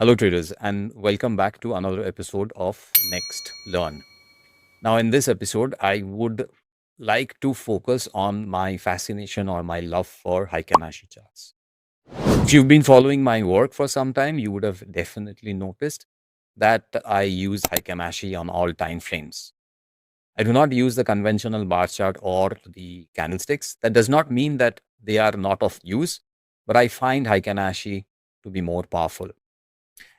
Hello, traders, and welcome back to another episode of Nexxt Learn. Now, in this episode, I would like to focus on my fascination or my love for Heikin Ashi charts. If you've been following my work for some time, you would have definitely noticed that I use Heikin Ashi on all time frames. I do not use the conventional bar chart or the candlesticks. That does not mean that they are not of use, but I find Heikin Ashi to be more powerful.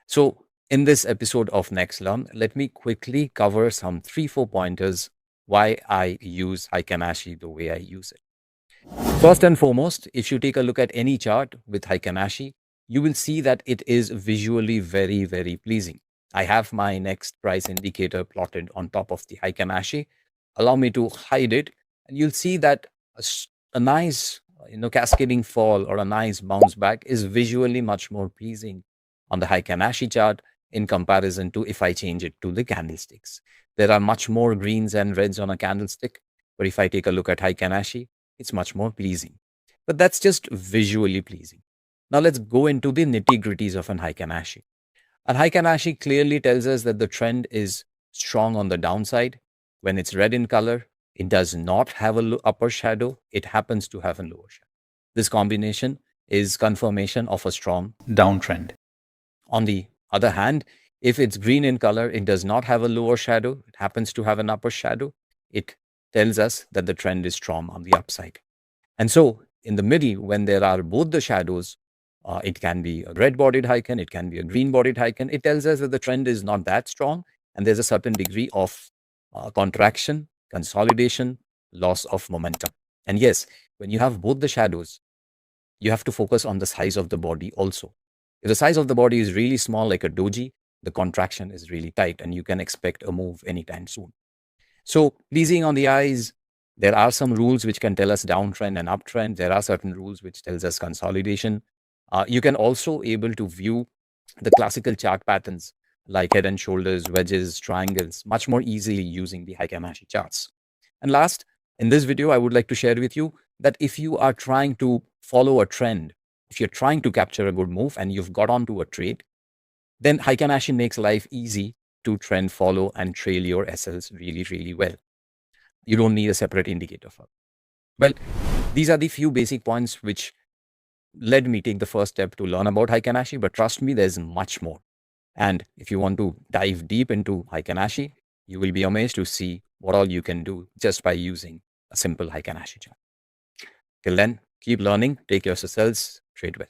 So, in this episode of Nexxt Learn, let me quickly cover some 3-4 pointers why I use Heikin Ashi the way I use it. First and foremost, if you take a look at any chart with Heikin Ashi, you will see that it is visually very, very pleasing. I have my next price indicator plotted on top of the Heikin Ashi. Allow me to hide it, and you'll see that a nice cascading fall or a nice bounce back is visually much more pleasing on the Heikin Ashi chart in comparison to if I change it to the candlesticks. There are much more greens and reds on a candlestick, but if I take a look at Heikin Ashi, it's much more pleasing. But that's just visually pleasing. Now let's go into the nitty-gritties of an Heikin Ashi. An Heikin Ashi clearly tells us that the trend is strong on the downside. When it's red in color, it does not have an upper shadow. It happens to have a lower shadow. This combination is confirmation of a strong downtrend. On the other hand, if it's green in color, it does not have a lower shadow. It happens to have an upper shadow. It tells us that the trend is strong on the upside. And so in the middle, when there are both the shadows, it can be a red-bodied Heikin, it can be a green-bodied Heikin. It tells us that the trend is not that strong, and there's a certain degree of contraction, consolidation, loss of momentum. And yes, when you have both the shadows, you have to focus on the size of the body also. If the size of the body is really small, like a doji, the contraction is really tight, and you can expect a move anytime soon. So, pleasing on the eyes, there are some rules which can tell us downtrend and uptrend. There are certain rules which tells us consolidation. You can also able to view the classical chart patterns like head and shoulders, wedges, triangles, much more easily using the Heikin Ashi charts. And last, in this video, I would like to share with you that if you are trying to follow a trend, if you're trying to capture a good move and you've got onto a trade, then Heikin Ashi makes life easy to trend follow and trail your SLs really, really well. You don't need a separate indicator for it. Well, these are the few basic points which led me take the first step to learn about Heikin Ashi, but trust me, there's much more. And if you want to dive deep into Heikin Ashi, you will be amazed to see what all you can do just by using a simple Heikin Ashi chart. Till then, keep learning, take care of yourselves, trade well.